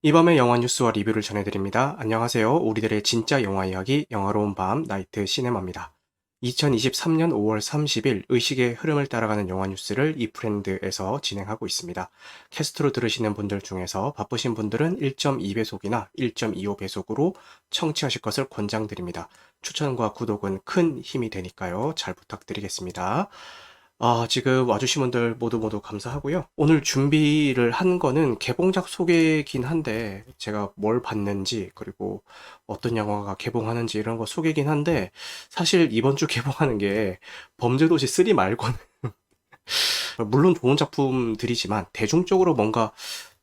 이 밤의 영화 뉴스와 리뷰를 전해드립니다. 안녕하세요. 우리들의 진짜 영화 이야기, 영화로운 밤, 나이트 시네마입니다. 2023년 5월 30일 의식의 흐름을 따라가는 영화 뉴스를 이프렌드에서 진행하고 있습니다. 캐스트로 들으시는 분들 중에서 바쁘신 분들은 1.2배속이나 1.25배속으로 청취하실 것을 권장드립니다. 추천과 구독은 큰 힘이 되니까요. 잘 부탁드리겠습니다. 지금 와주신 분들 모두 감사하고요. 오늘 준비를 한 거는 개봉작 소개긴 한데, 제가 뭘 봤는지, 그리고 어떤 영화가 개봉하는지 이런 거 소개긴 한데, 사실 이번 주 개봉하는 게 범죄도시 3 말고는, 물론 좋은 작품들이지만, 대중적으로 뭔가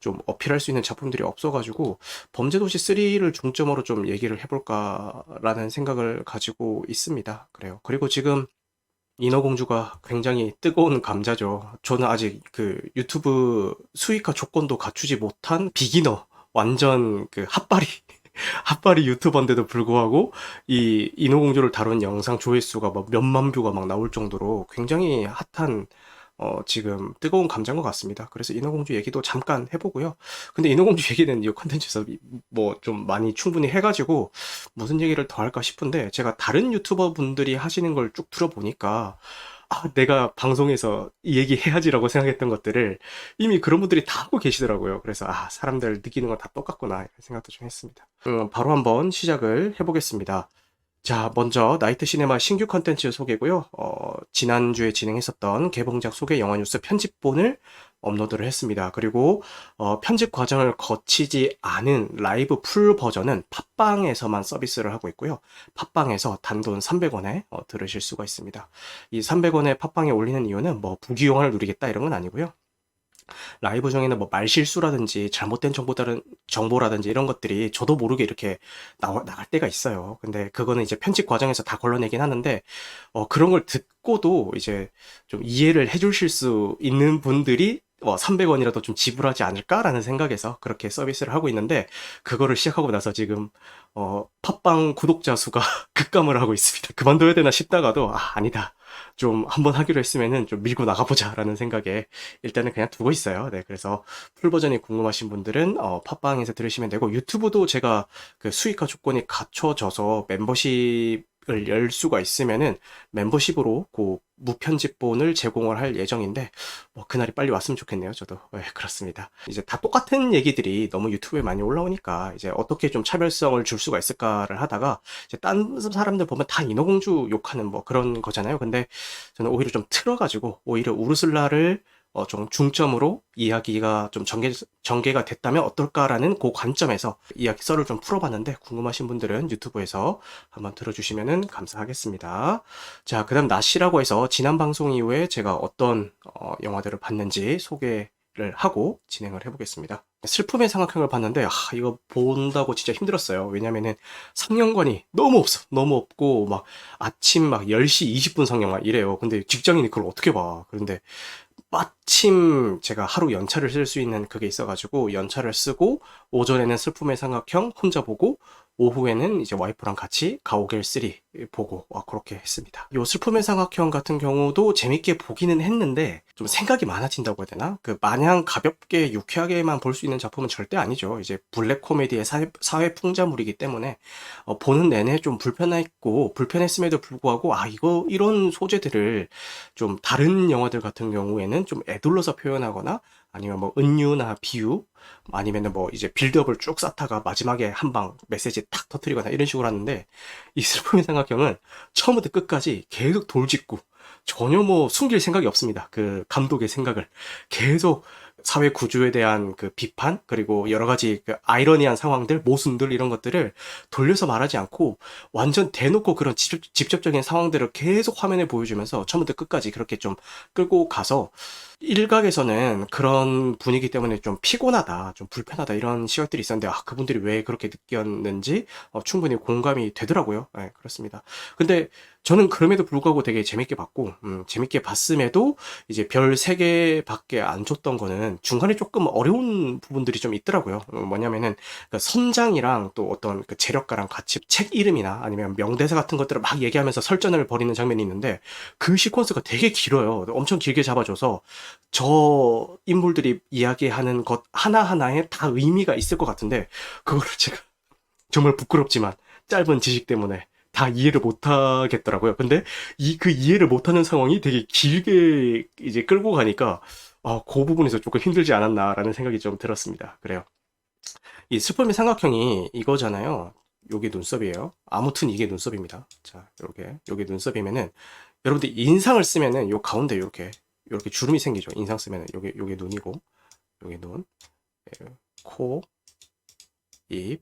좀 어필할 수 있는 작품들이 없어가지고, 범죄도시 3를 중점으로 좀 얘기를 해볼까라는 생각을 가지고 있습니다. 그래요. 그리고 지금 인어공주가 굉장히 뜨거운 감자죠. 저는 아직 그 유튜브 수익화 조건도 갖추지 못한 비기너, 완전 그 핫바리, 핫바리 유튜버인데도 불구하고 이 인어공주를 다룬 영상 조회수가 막 몇만 뷰가 막 나올 정도로 굉장히 핫한 지금 뜨거운 감자인 것 같습니다. 그래서 인어공주 얘기도 잠깐 해보고요. 근데 인어공주 얘기는 이 컨텐츠에서 뭐 좀 많이 충분히 해가지고 무슨 얘기를 더 할까 싶은데 제가 다른 유튜버 분들이 하시는 걸 쭉 들어보니까 내가 방송에서 이 얘기 해야지라고 생각했던 것들을 이미 그런 분들이 다 하고 계시더라고요. 그래서 사람들 느끼는 건 다 똑같구나 이런 생각도 좀 했습니다. 바로 한번 시작을 해보겠습니다. 자, 먼저 나이트 시네마 신규 컨텐츠 소개고요. 지난주에 진행했었던 개봉작 소개 영화 뉴스 편집본을 업로드를 했습니다. 그리고 편집 과정을 거치지 않은 라이브 풀 버전은 팟빵에서만 서비스를 하고 있고요. 팟빵에서 단돈 300원에 들으실 수가 있습니다. 이 300원에 팟빵에 올리는 이유는 뭐 부귀영화를 누리겠다 이런 건 아니고요. 라이브 중에는 뭐 말실수라든지 잘못된 정보라든지 이런 것들이 저도 모르게 이렇게 나갈 때가 있어요. 근데 그거는 이제 편집 과정에서 다 걸러내긴 하는데, 그런 걸 듣고도 이제 좀 이해를 해주실 수 있는 분들이 300원이라도 좀 지불하지 않을까라는 생각에서 그렇게 서비스를 하고 있는데, 그거를 시작하고 나서 지금, 팟빵 구독자 수가 급감을 하고 있습니다. 그만둬야 되나 싶다가도, 아니다. 좀 한번 하기로 했으면은 좀 밀고 나가보자라는 생각에 일단은 그냥 두고 있어요. 네, 그래서 풀 버전이 궁금하신 분들은 팟빵에서 들으시면 되고 유튜브도 제가 그 수익화 조건이 갖춰져서 멤버십을 열 수가 있으면은 멤버십으로 그 무편집본을 제공을 할 예정인데 뭐 그날이 빨리 왔으면 좋겠네요. 저도 네, 그렇습니다. 이제 다 똑같은 얘기들이 너무 유튜브에 많이 올라오니까 이제 어떻게 좀 차별성을 줄 수가 있을까를 하다가 이제 딴 사람들 보면 다 인어공주 욕하는 뭐 그런 거잖아요. 근데 저는 오히려 좀 틀어가지고 오히려 우르슬라를 좀 중점으로 이야기가 좀 전개가 됐다면 어떨까라는 그 관점에서 이야기 썰을 좀 풀어봤는데 궁금하신 분들은 유튜브에서 한번 들어주시면 감사하겠습니다. 자, 그다음 나시라고 해서 지난 방송 이후에 제가 어떤 영화들을 봤는지 소개를 하고 진행을 해보겠습니다. 슬픔의 삼각형을 봤는데 이거 본다고 진짜 힘들었어요. 왜냐면은 상영관이 너무 없어. 너무 없고 막 아침 막 10시 20분 상영 막 이래요. 근데 직장인이 그걸 어떻게 봐. 그런데 마침 제가 하루 연차를 쓸 수 있는 그게 있어가지고 연차를 쓰고 오전에는 슬픔의 삼각형 혼자 보고 오후에는 이제 와이프랑 같이 가오갤 3 보고 그렇게 했습니다. 요 슬픔의 삼각형 같은 경우도 재밌게 보기는 했는데 좀 생각이 많아진다고 해야 되나? 그 마냥 가볍게 유쾌하게만 볼 수 있는 작품은 절대 아니죠. 이제 블랙 코미디의 사회 풍자물이기 때문에 보는 내내 좀 불편했고 불편했음에도 불구하고 이런 소재들을 좀 다른 영화들 같은 경우에는 좀 애둘러서 표현하거나 아니면 뭐 은유나 비유 아니면은 뭐 이제 빌드업을 쭉 쌓다가 마지막에 한 방 메시지 탁 터트리거나 이런 식으로 하는데 이 슬픔의 삼각형은 처음부터 끝까지 계속 돌직구 전혀 뭐 숨길 생각이 없습니다. 그 감독의 생각을 계속 사회 구조에 대한 그 비판 그리고 여러 가지 그 아이러니한 상황들 모순들 이런 것들을 돌려서 말하지 않고 완전 대놓고 그런 직접적인 상황들을 계속 화면에 보여주면서 처음부터 끝까지 그렇게 좀 끌고 가서 일각에서는 그런 분위기 때문에 좀 피곤하다, 좀 불편하다 이런 시각들이 있었는데 그분들이 왜 그렇게 느꼈는지 충분히 공감이 되더라고요. 네, 그렇습니다. 근데 저는 그럼에도 불구하고 되게 재밌게 봤고, 재밌게 봤음에도 이제 별 3개밖에 안 줬던 거는 중간에 조금 어려운 부분들이 좀 있더라고요. 뭐냐면은 그 선장이랑 또 어떤 그 재력가랑 같이 책 이름이나 아니면 명대사 같은 것들을 막 얘기하면서 설전을 벌이는 장면이 있는데 그 시퀀스가 되게 길어요. 엄청 길게 잡아줘서 저 인물들이 이야기하는 것 하나하나에 다 의미가 있을 것 같은데 그거를 제가 정말 부끄럽지만 짧은 지식 때문에 다 이해를 못 하겠더라고요. 근데 그 이해를 못하는 상황이 되게 길게 이제 끌고 가니까 그 부분에서 조금 힘들지 않았나라는 생각이 좀 들었습니다. 그래요. 이 슬픔의 삼각형이 이거잖아요. 요게 눈썹이에요. 아무튼 이게 눈썹입니다. 자, 요게 눈썹이면은 여러분들 인상을 쓰면은 요 가운데 요렇게 주름이 생기죠. 인상 쓰면은 요게 눈이고 요게 눈, 예, 코, 입,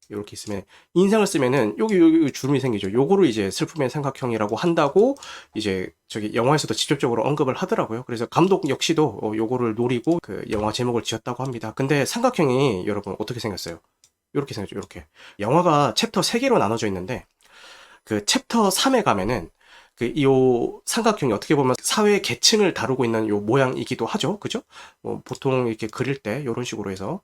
이렇게 있으면 인상을 쓰면은 여기 주름이 생기죠. 요거를 이제 슬픔의 삼각형이라고 한다고 이제 저기 영화에서도 직접적으로 언급을 하더라고요. 그래서 감독 역시도 요거를 노리고 그 영화 제목을 지었다고 합니다. 근데 삼각형이 여러분 어떻게 생겼어요? 이렇게 생겼죠. 이렇게. 영화가 챕터 3개로 나눠져 있는데 그 챕터 3에 가면은 요 삼각형이 어떻게 보면 사회 계층을 다루고 있는 요 모양이기도 하죠. 그죠? 보통 이렇게 그릴 때 요런 식으로 해서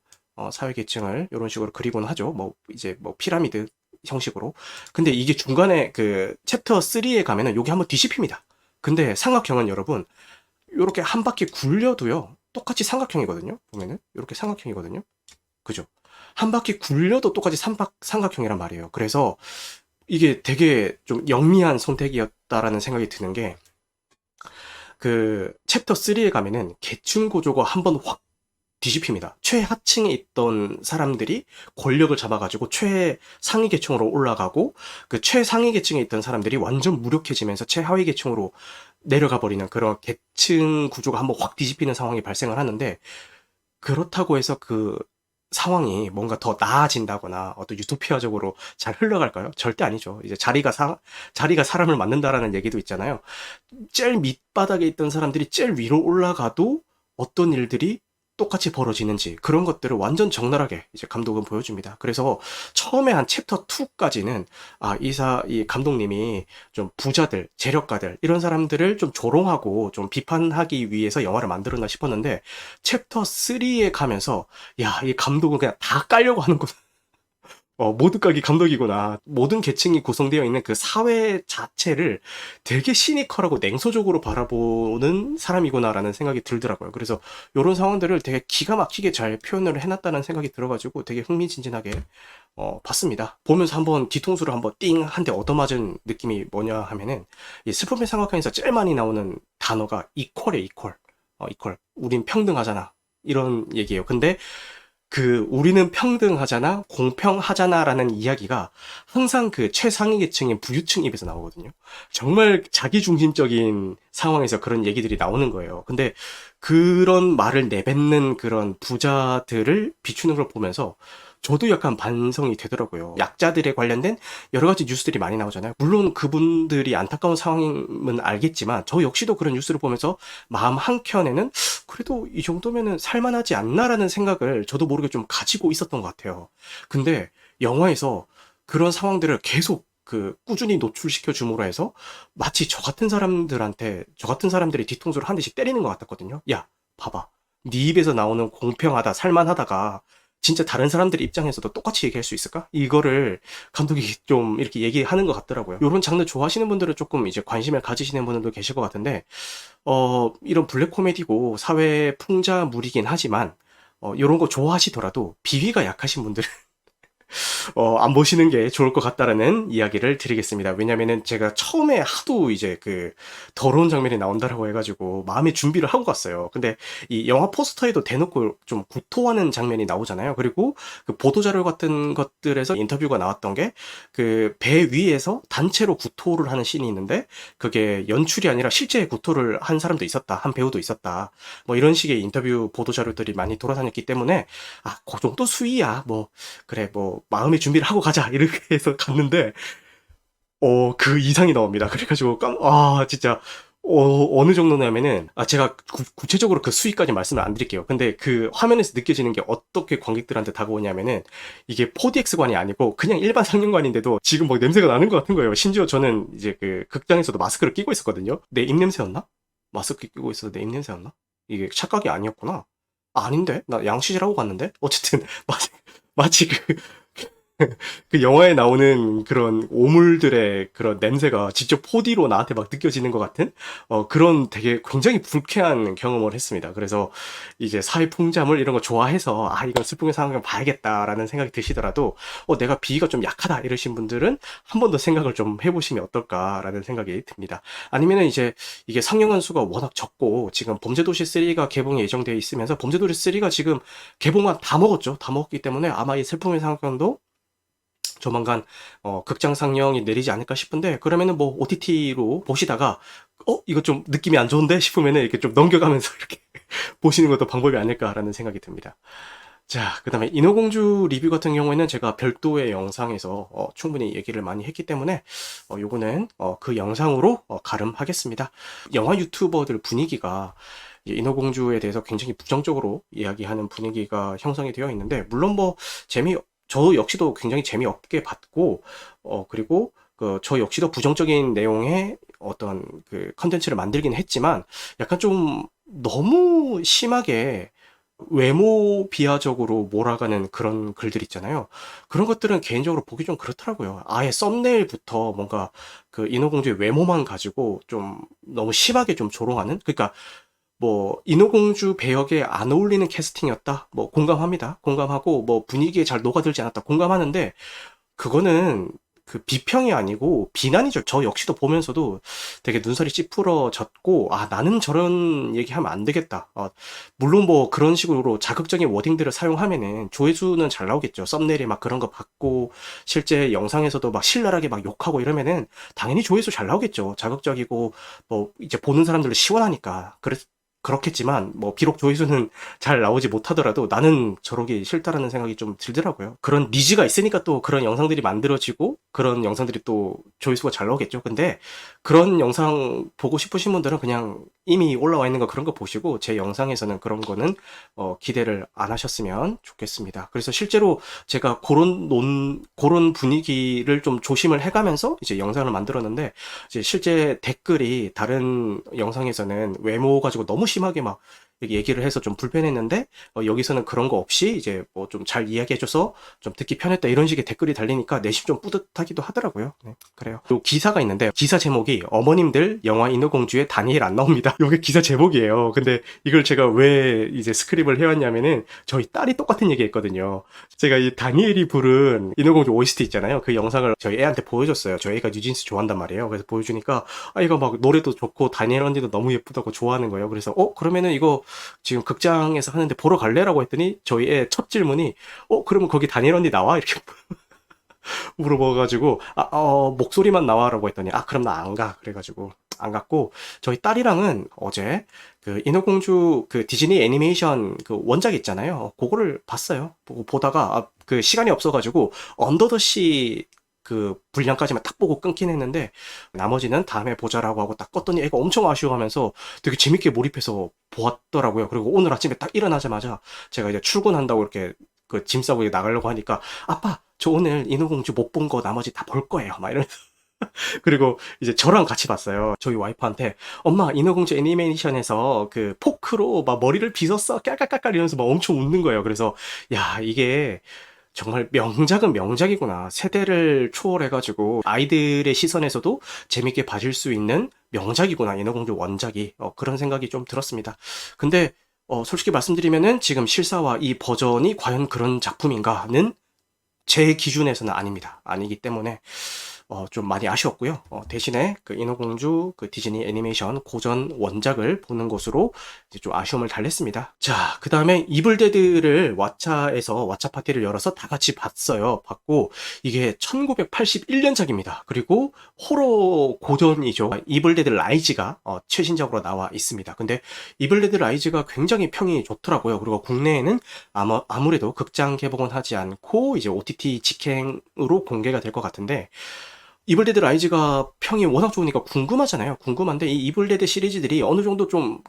사회 계층을 이런 식으로 그리곤 하죠. 뭐 이제 뭐 피라미드 형식으로. 근데 이게 중간에 그 챕터 3에 가면은 여기 한번 뒤집힙니다. 근데 삼각형은 여러분 요렇게 한 바퀴 굴려도요. 똑같이 삼각형이거든요. 보면은 요렇게 삼각형이거든요. 그죠? 한 바퀴 굴려도 똑같이 삼각형이란 말이에요. 그래서 이게 되게 좀 영리한 선택이었다라는 생각이 드는 게 그 챕터 3에 가면은 계층 구조가 한번 확 뒤집힙니다. 최하층에 있던 사람들이 권력을 잡아가지고 최상위 계층으로 올라가고 그 최상위 계층에 있던 사람들이 완전 무력해지면서 최하위 계층으로 내려가 버리는 그런 계층 구조가 한번 확 뒤집히는 상황이 발생을 하는데 그렇다고 해서 그 상황이 뭔가 더 나아진다거나 어떤 유토피아적으로 잘 흘러갈까요? 절대 아니죠. 이제 자리가 사람을 만든다라는 얘기도 있잖아요. 제일 밑바닥에 있던 사람들이 제일 위로 올라가도 어떤 일들이 똑같이 벌어지는지 그런 것들을 완전 적나라하게 이제 감독은 보여줍니다. 그래서 처음에 한 챕터 2까지는 이 감독님이 좀 부자들, 재력가들 이런 사람들을 좀 조롱하고 좀 비판하기 위해서 영화를 만들었나 싶었는데 챕터 3에 가면서 야, 이 감독은 그냥 다 깔려고 하는구나. 모든 각이 감독이구나. 모든 계층이 구성되어 있는 그 사회 자체를 되게 시니컬하고 냉소적으로 바라보는 사람이구나라는 생각이 들더라고요. 그래서 이런 상황들을 되게 기가 막히게 잘 표현을 해놨다는 생각이 들어가지고 되게 흥미진진하게 봤습니다. 보면서 한번 뒤통수를 한번 띵 한 대 얻어맞은 느낌이 뭐냐 하면은 이 슬픔의 삼각형에서 제일 많이 나오는 단어가 이퀄이에요, 이퀄. 이퀄. 우린 평등하잖아. 이런 얘기예요. 근데 우리는 평등하잖아, 공평하잖아라는 이야기가 항상 그 최상위 계층인 부유층 입에서 나오거든요. 정말 자기중심적인 상황에서 그런 얘기들이 나오는 거예요. 근데 그런 말을 내뱉는 그런 부자들을 비추는 걸 보면서 저도 약간 반성이 되더라고요. 약자들에 관련된 여러 가지 뉴스들이 많이 나오잖아요. 물론 그분들이 안타까운 상황임은 알겠지만 저 역시도 그런 뉴스를 보면서 마음 한켠에는 그래도 이 정도면은 살만하지 않나라는 생각을 저도 모르게 좀 가지고 있었던 것 같아요. 근데 영화에서 그런 상황들을 계속 꾸준히 노출시켜 줌으로 해서 마치 저 같은 사람들이 뒤통수를 한 대씩 때리는 것 같았거든요. 야, 봐봐. 네 입에서 나오는 공평하다, 살만하다가 진짜 다른 사람들 입장에서도 똑같이 얘기할 수 있을까? 이거를 감독이 좀 이렇게 얘기하는 것 같더라고요. 이런 장르 좋아하시는 분들은 조금 이제 관심을 가지시는 분들도 계실 것 같은데, 이런 블랙 코미디고 사회 풍자물이긴 하지만, 이런 거 좋아하시더라도 비위가 약하신 분들은 안 보시는 게 좋을 것 같다라는 이야기를 드리겠습니다. 왜냐면은 제가 처음에 하도 이제 더러운 장면이 나온다라고 해가지고 마음의 준비를 하고 갔어요. 근데 이 영화 포스터에도 대놓고 좀 구토하는 장면이 나오잖아요. 그리고 그 보도자료 같은 것들에서 인터뷰가 나왔던 게 배 위에서 단체로 구토를 하는 씬이 있는데 그게 연출이 아니라 실제 구토를 한 사람도 있었다. 한 배우도 있었다. 뭐 이런 식의 인터뷰 보도자료들이 많이 돌아다녔기 때문에 그 정도 수위야. 뭐 그래 뭐 마음의 준비를 하고 가자 이렇게 해서 갔는데 그 이상이 나옵니다. 그래가지고 진짜 어느 정도냐면은, 제가 구체적으로 그 수위까지 말씀을 안 드릴게요. 근데 그 화면에서 느껴지는 게 어떻게 관객들한테 다가오냐면은, 이게 4DX관이 아니고 그냥 일반 상영관인데도 지금 막 냄새가 나는 것 같은 거예요. 심지어 저는 이제 그 극장에서도 마스크를 끼고 있었거든요. 내 입냄새였나? 마스크 끼고 있어서 내 입냄새였나? 이게 착각이 아니었구나. 아닌데? 나 양치질하고 갔는데? 어쨌든, 마치 그 영화에 나오는 그런 오물들의 그런 냄새가 직접 4D로 나한테 막 느껴지는 것 같은 그런 되게 굉장히 불쾌한 경험을 했습니다. 그래서 이제 사회풍자물 이런 거 좋아해서 이건 슬픔의 상황을 봐야겠다라는 생각이 드시더라도 내가 비위가 좀 약하다 이러신 분들은 한 번 더 생각을 좀 해보시면 어떨까라는 생각이 듭니다. 아니면은 이제 이게 상영관 수가 워낙 적고 지금 범죄도시 3가 개봉이 예정되어 있으면서 범죄도시 3가 지금 개봉한 다 먹었죠. 다 먹었기 때문에 아마 이 슬픔의 상황도 조만간 극장 상영이 내리지 않을까 싶은데 그러면은 뭐 OTT로 보시다가 이거 좀 느낌이 안 좋은데 싶으면은 이렇게 좀 넘겨가면서 이렇게 보시는 것도 방법이 아닐까라는 생각이 듭니다. 자, 그 다음에 인어공주 리뷰 같은 경우에는 제가 별도의 영상에서 충분히 얘기를 많이 했기 때문에 요거는 그 영상으로 가름하겠습니다. 영화 유튜버들 분위기가 인어공주에 대해서 굉장히 부정적으로 이야기하는 분위기가 형성이 되어 있는데 물론 뭐 저 역시도 굉장히 재미없게 봤고 그리고 저 역시도 부정적인 내용의 어떤 그 컨텐츠를 만들긴 했지만 약간 좀 너무 심하게 외모 비하적으로 몰아가는 그런 글들 있잖아요. 그런 것들은 개인적으로 보기 좀 그렇더라고요. 아예 썸네일부터 뭔가 그 인어공주의 외모만 가지고 좀 너무 심하게 좀 조롱하는? 그러니까 뭐 인어공주 배역에 안 어울리는 캐스팅이었다. 뭐 공감합니다. 공감하고 뭐 분위기에 잘 녹아들지 않았다. 공감하는데 그거는 그 비평이 아니고 비난이죠. 저 역시도 보면서도 되게 눈살이 찌푸러졌고, 나는 저런 얘기하면 안 되겠다. 물론 뭐 그런 식으로 자극적인 워딩들을 사용하면은 조회수는 잘 나오겠죠. 썸네일에 막 그런 거 받고, 실제 영상에서도 막 신랄하게 막 욕하고 이러면은 당연히 조회수 잘 나오겠죠. 자극적이고, 뭐 이제 보는 사람들도 시원하니까. 그렇겠지만 뭐 비록 조회수는 잘 나오지 못하더라도 나는 저러기 싫다라는 생각이 좀 들더라고요. 그런 니즈가 있으니까 또 그런 영상들이 만들어지고 그런 영상들이 또 조회수가 잘 나오겠죠. 근데 그런 영상 보고 싶으신 분들은 그냥 이미 올라와 있는 거 그런 거 보시고 제 영상에서는 그런 거는 기대를 안 하셨으면 좋겠습니다. 그래서 실제로 제가 그런 분위기를 좀 조심을 해가면서 이제 영상을 만들었는데 이제 실제 댓글이 다른 영상에서는 외모 가지고 너무 심하게 막 얘기를 해서 좀 불편했는데 여기서는 그런 거 없이 이제 뭐 좀 잘 이야기해줘서 좀 듣기 편했다 이런 식의 댓글이 달리니까 내심 좀 뿌듯하기도 하더라고요. 네, 그래요. 또 기사가 있는데 기사 제목이 어머님들 영화 인어공주에 다니엘 안 나옵니다. 이게 기사 제목이에요. 근데 이걸 제가 왜 이제 스크립을 해왔냐면은 저희 딸이 똑같은 얘기 했거든요. 제가 이 다니엘이 부른 인어공주 OST 있잖아요. 그 영상을 저희 애한테 보여줬어요. 저희 애가 뉴진스 좋아한단 말이에요. 그래서 보여주니까 이거 막 노래도 좋고 다니엘 언니도 너무 예쁘다고 좋아하는 거예요. 그래서 그러면은 이거 지금 극장에서 하는데 보러 갈래라고 했더니 저희 애 첫 질문이 그러면 거기 다니엘 언니 나와? 이렇게 물어봐가지고 목소리만 나와라고 했더니 그럼 나 안 가. 그래가지고 안 갔고 저희 딸이랑은 어제 그 인어공주 그 디즈니 애니메이션 그 원작 있잖아요. 그거를 봤어요. 보다가 그 시간이 없어가지고 언더더시 그 분량까지만 딱 보고 끊긴 했는데 나머지는 다음에 보자라고 하고 딱 껐더니 애가 엄청 아쉬워하면서 되게 재밌게 몰입해서 보았더라고요. 그리고 오늘 아침에 딱 일어나자마자 제가 이제 출근한다고 이렇게 그 짐 싸고 나가려고 하니까 아빠 저 오늘 인어공주 못 본 거 나머지 다 볼 거예요. 막 이러면서 그리고 이제 저랑 같이 봤어요. 저희 와이프한테 엄마 인어공주 애니메이션에서 그 포크로 막 머리를 빗었어 깔깔깔깔 이러면서 막 엄청 웃는 거예요. 그래서 야 이게 정말 명작은 명작이구나. 세대를 초월해가지고 아이들의 시선에서도 재밌게 봐줄 수 있는 명작이구나. 인어공주 원작이 그런 생각이 좀 들었습니다. 근데 솔직히 말씀드리면은 지금 실사화 이 버전이 과연 그런 작품인가는 제 기준에서는 아닙니다. 아니기 때문에 좀 많이 아쉬웠고요. 대신에 그 인어공주 그 디즈니 애니메이션 고전 원작을 보는 것으로 이제 좀 아쉬움을 달랬습니다. 자, 그 다음에 이블데드를 왓챠 파티를 열어서 다 같이 봤고 이게 1981년작입니다. 그리고 호러 고전이죠. 이블데드 라이즈가 최신작으로 나와 있습니다. 근데 이블데드 라이즈가 굉장히 평이 좋더라고요. 그리고 국내에는 아무래도 극장 개봉은 하지 않고 이제 OTT 직행으로 공개가 될 것 같은데 이블데드 라이즈가 평이 워낙 좋으니까 궁금하잖아요. 궁금한데 이 이블데드 시리즈들이 어느 정도 좀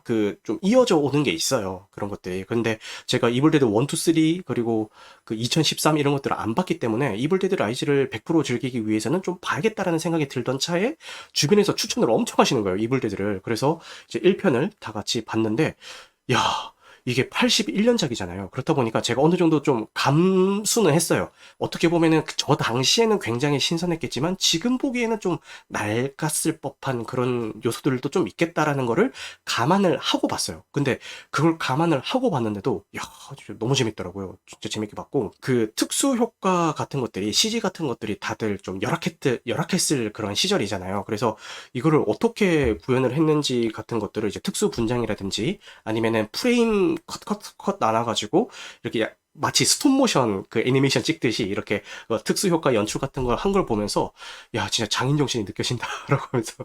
이어져 오는 게 있어요. 그런 것들이. 근데 제가 이블데드 1, 2, 3 그리고 그 2013 이런 것들을 안 봤기 때문에 이블데드 라이즈를 100% 즐기기 위해서는 좀 봐야겠다라는 생각이 들던 차에 주변에서 추천을 엄청 하시는 거예요. 이블데드를. 그래서 이제 1편을 다 같이 봤는데 야, 이게 81년작이잖아요. 그렇다 보니까 제가 어느 정도 좀 감수는 했어요. 어떻게 보면은 저 당시에는 굉장히 신선했겠지만 지금 보기에는 좀 낡았을 법한 그런 요소들도 좀 있겠다라는 거를 감안을 하고 봤어요. 근데 그걸 감안을 하고 봤는데도 야, 진짜 너무 재밌더라고요. 진짜 재밌게 봤고 그 특수 효과 같은 것들이 CG 같은 것들이 다들 좀 열악했을 그런 시절이잖아요. 그래서 이거를 어떻게 구현을 했는지 같은 것들을 이제 특수 분장이라든지 아니면은 프레임 컷 나눠가지고 이렇게 마치 스톱모션 그 애니메이션 찍듯이 이렇게 특수 효과 연출 같은 걸 한 걸 보면서 야 진짜 장인 정신이 느껴진다라고 하면서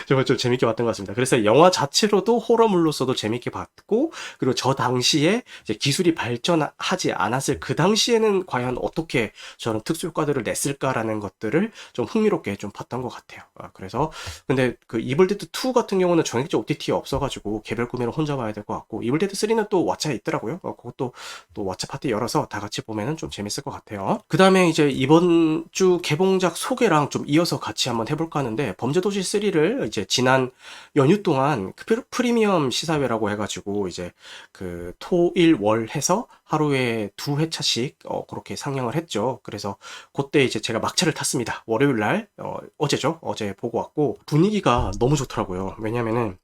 정말 좀 재밌게 봤던 것 같습니다. 그래서 영화 자체로도 호러물로서도 재밌게 봤고 그리고 저 당시에 이제 기술이 발전하지 않았을 그 당시에는 과연 어떻게 저런 특수 효과들을 냈을까라는 것들을 좀 흥미롭게 좀 봤던 것 같아요. 그래서 근데 그 이블데드 2 같은 경우는 정액적 OTT에 없어가지고 개별 구매로 혼자 봐야 될 것 같고 이블데드 3는 또 왓챠에 있더라고요. 그것도 또 왓챠 파티 열어서 다 같이 보면은 좀 재밌을 것 같아요. 그 다음에 이제 이번 주 개봉작 소개랑 좀 이어서 같이 한번 해볼까 하는데 범죄도시 3를 이제 지난 연휴 동안 그 프리미엄 시사회라고 해가지고 이제 그 토, 일, 월 해서 하루에 2회차씩 그렇게 상영을 했죠. 그래서 그때 이제 제가 막차를 탔습니다. 월요일 날 어제죠. 어제 보고 왔고 분위기가 너무 좋더라고요. 왜냐면은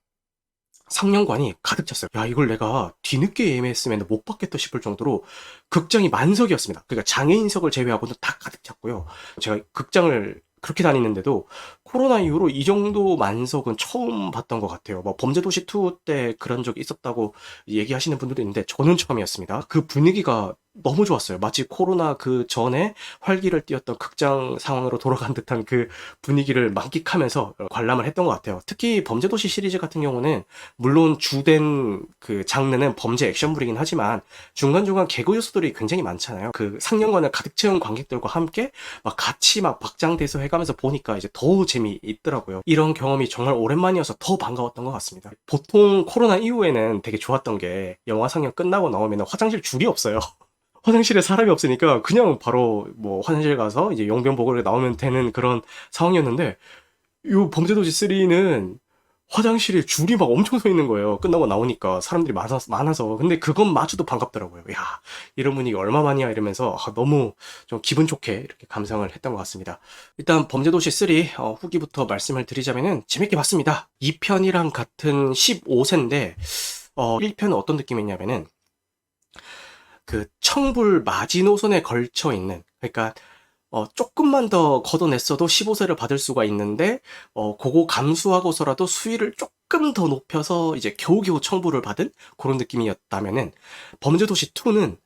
상영관이 가득 찼어요. 야, 이걸 내가 뒤늦게 예매했으면 못 받겠다 싶을 정도로 극장이 만석이었습니다. 그러니까 장애인석을 제외하고는 다 가득 찼고요. 제가 극장을 그렇게 다니는데도 코로나 이후로 이 정도 만석은 처음 봤던 것 같아요. 뭐 범죄도시 2 때 그런 적이 있었다고 얘기하시는 분들도 있는데 저는 처음이었습니다. 그 분위기가 너무 좋았어요. 마치 코로나 그 전에 활기를 띠었던 극장 상황으로 돌아간 듯한 그 분위기를 만끽하면서 관람을 했던 것 같아요. 특히 범죄도시 시리즈 같은 경우는 물론 주된 그 장르는 범죄 액션물이긴 하지만 중간중간 개그 요소들이 굉장히 많잖아요. 그 상영관을 가득 채운 관객들과 함께 막 같이 막 박장대소 해가면서 보니까 이제 더 재미있더라고요. 이런 경험이 정말 오랜만이어서 더 반가웠던 것 같습니다. 보통 코로나 이후에는 되게 좋았던 게 영화 상영 끝나고 나오면 화장실 줄이 없어요. 화장실에 사람이 없으니까 그냥 바로 뭐 화장실 가서 이제 용변 보고 나오면 되는 그런 상황이었는데 이 범죄도시 3는 화장실에 줄이 막 엄청 서 있는 거예요. 끝나고 나오니까 사람들이 많아서. 근데 그것마저도 반갑더라고요. 야, 이런 분위기 얼마만이야 이러면서 너무 좀 기분 좋게 이렇게 감상을 했던 것 같습니다. 일단 범죄도시 3 후기부터 말씀을 드리자면은 재밌게 봤습니다. 2편이랑 같은 15세인데 1편은 어떤 느낌이냐면은 그 청불 마지노선에 걸쳐 있는 그러니까 조금만 더 걷어냈어도 15세를 받을 수가 있는데 그거 감수하고서라도 수위를 조금 더 높여서 이제 겨우겨우 청부를 받은 그런 느낌이었다면은 범죄도시 2는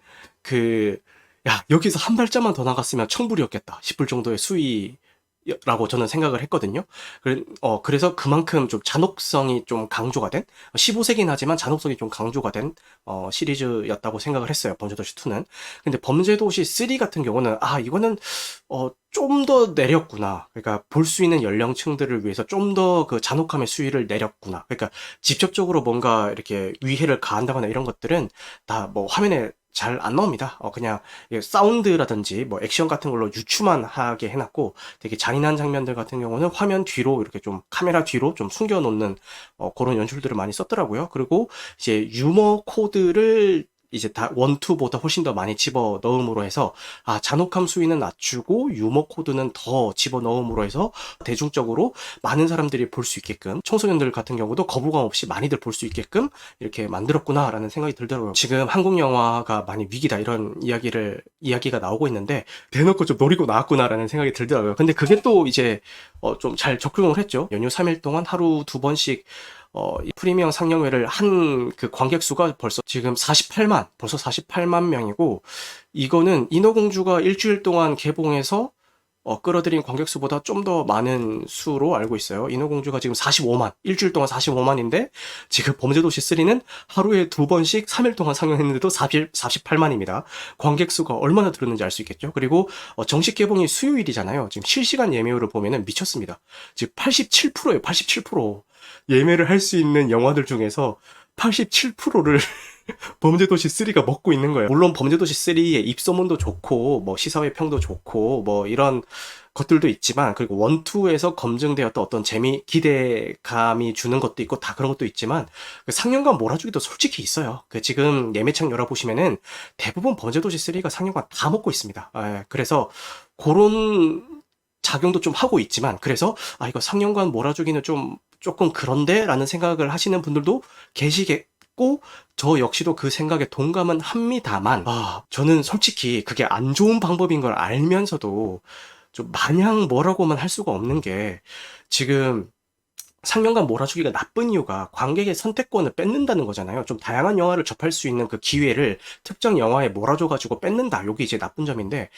그 야, 여기서 한 발자만 더 나갔으면 청불이었겠다 싶을 정도의 수위 라고 저는 생각을 했거든요. 그래서 그만큼 좀 잔혹성이 좀 강조가 된 15세긴 하지만 잔혹성이 좀 강조가 된 시리즈였다고 생각을 했어요. 범죄도시 2는. 근데 범죄도시 3 같은 경우는 이거는 좀 더 내렸구나. 그러니까 볼 수 있는 연령층들을 위해서 좀 더 그 잔혹함의 수위를 내렸구나. 그러니까 직접적으로 뭔가 이렇게 위해를 가한다거나 이런 것들은 다 뭐 화면에 잘 안 나옵니다. 그냥 사운드라든지 뭐 액션 같은 걸로 유추만 하게 해놨고 되게 잔인한 장면들 같은 경우는 화면 뒤로 이렇게 좀 카메라 뒤로 좀 숨겨놓는 그런 연출들을 많이 썼더라고요. 그리고 이제 유머 코드를 이제 다 원투보다 훨씬 더 많이 집어 넣음으로 해서 잔혹함 수위는 낮추고 유머 코드는 더 집어 넣음으로 해서 대중적으로 많은 사람들이 볼 수 있게끔 청소년들 같은 경우도 거부감 없이 많이들 볼 수 있게끔 이렇게 만들었구나라는 생각이 들더라고요. 지금 한국 영화가 많이 위기다 이런 이야기가 나오고 있는데 대놓고 좀 노리고 나왔구나라는 생각이 들더라고요. 근데 그게 또 이제 좀 잘 적용을 했죠. 연휴 3일 동안 하루 2번씩 이 프리미엄 상영회를 한 그 관객 수가 벌써 지금 48만 명이고 이거는 인어공주가 일주일 동안 개봉해서 끌어들인 관객 수보다 좀 더 많은 수로 알고 있어요. 인어공주가 지금 45만, 일주일 동안 45만인데 지금 범죄도시 3는 하루에 2번씩 3일 동안 상영했는데도 48만입니다. 관객 수가 얼마나 들었는지 알 수 있겠죠. 그리고 정식 개봉이 수요일이잖아요. 지금 실시간 예매율을 보면은 미쳤습니다. 지금 87%예요. 87%. 예매를 할 수 있는 영화들 중에서 87%를 범죄도시 3가 먹고 있는 거예요. 물론 범죄도시 3의 입소문도 좋고 뭐 시사회 평도 좋고 뭐 이런 것들도 있지만, 그리고 1, 2에서 검증되었던 어떤 재미, 기대감이 주는 것도 있고 다 그런 것도 있지만 그 상영관 몰아주기도 솔직히 있어요. 그 지금 예매창 열어보시면은 대부분 범죄도시 3가 상영관 다 먹고 있습니다. 그래서 그런 작용도 좀 하고 있지만, 그래서 이거 상영관 몰아주기는 조금 그런데? 라는 생각을 하시는 분들도 계시겠고, 저 역시도 그 생각에 동감은 합니다만, 저는 솔직히 그게 안 좋은 방법인 걸 알면서도 좀 마냥 뭐라고만 할 수가 없는 게, 지금 상영관 몰아주기가 나쁜 이유가 관객의 선택권을 뺏는다는 거잖아요. 좀 다양한 영화를 접할 수 있는 그 기회를 특정 영화에 몰아줘가지고 뺏는다. 요게 이제 나쁜 점인데,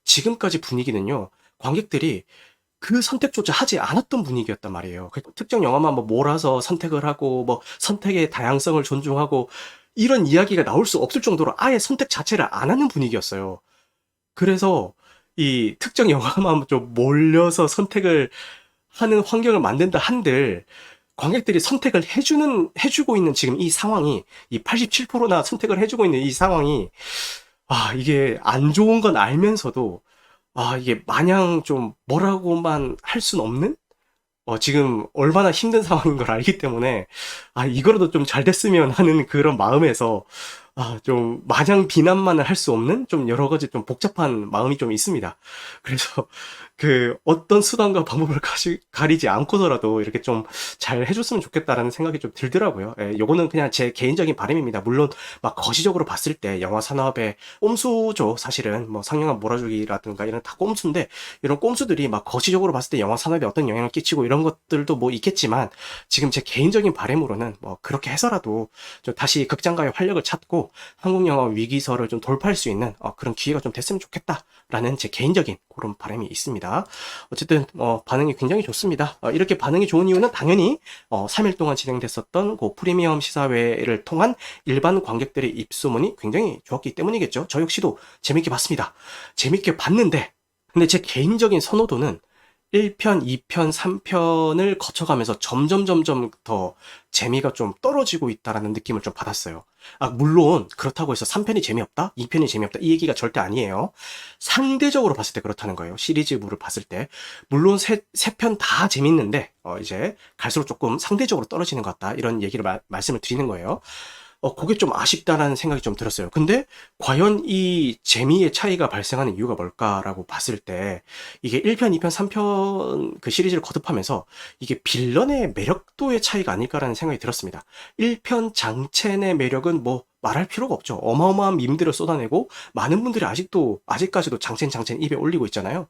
지금까지 분위기는요, 관객들이 그 선택조차 하지 않았던 분위기였단 말이에요. 특정 영화만 뭐 몰아서 선택을 하고, 뭐 선택의 다양성을 존중하고, 이런 이야기가 나올 수 없을 정도로 아예 선택 자체를 안 하는 분위기였어요. 그래서 이 특정 영화만 좀 몰려서 선택을 하는 환경을 만든다 한들, 관객들이 선택을 해주고 있는 지금 이 상황이, 이 87%나 선택을 해주고 있는 이 상황이, 이게 안 좋은 건 알면서도, 이게 마냥 좀 뭐라고만 할 순 없는? 지금 얼마나 힘든 상황인 걸 알기 때문에, 이거라도 좀 잘 됐으면 하는 그런 마음에서, 좀 마냥 비난만을 할 수 없는 좀 여러 가지 좀 복잡한 마음이 좀 있습니다. 그래서 그 어떤 수단과 방법을 가리지 않고서라도 이렇게 좀 잘 해줬으면 좋겠다라는 생각이 좀 들더라고요. 요거는 그냥 제 개인적인 바람입니다. 물론 막 거시적으로 봤을 때 영화 산업의 꼼수죠. 사실은 뭐 상영관 몰아주기라든가 이런 다 꼼수인데, 이런 꼼수들이 막 거시적으로 봤을 때 영화 산업에 어떤 영향을 끼치고 이런 것들도 뭐 있겠지만, 지금 제 개인적인 바람으로는 뭐 그렇게 해서라도 좀 다시 극장가의 활력을 찾고 한국 영화 위기설을 좀 돌파할 수 있는 그런 기회가 좀 됐으면 좋겠다라는 제 개인적인 그런 바람이 있습니다. 어쨌든 반응이 굉장히 좋습니다. 이렇게 반응이 좋은 이유는 당연히 3일 동안 진행됐었던 그 프리미엄 시사회를 통한 일반 관객들의 입소문이 굉장히 좋았기 때문이겠죠. 저 역시도 재밌게 봤습니다. 재밌게 봤는데, 근데 제 개인적인 선호도는 1편, 2편, 3편을 거쳐가면서 점점 더 재미가 좀 떨어지고 있다라는 느낌을 좀 받았어요. 물론 그렇다고 해서 3편이 재미없다? 2편이 재미없다? 이 얘기가 절대 아니에요. 상대적으로 봤을 때 그렇다는 거예요. 시리즈물을 봤을 때. 물론 세 편 다 재밌는데 이제 갈수록 조금 상대적으로 떨어지는 것 같다. 이런 얘기를 말씀을 드리는 거예요. 그게 좀 아쉽다라는 생각이 좀 들었어요. 근데 과연 이 재미의 차이가 발생하는 이유가 뭘까라고 봤을 때, 이게 1편, 2편, 3편 그 시리즈를 거듭하면서 이게 빌런의 매력도의 차이가 아닐까라는 생각이 들었습니다. 1편 장첸의 매력은 뭐 말할 필요가 없죠. 어마어마한 밈들을 쏟아내고 많은 분들이 아직까지도 장첸 입에 올리고 있잖아요.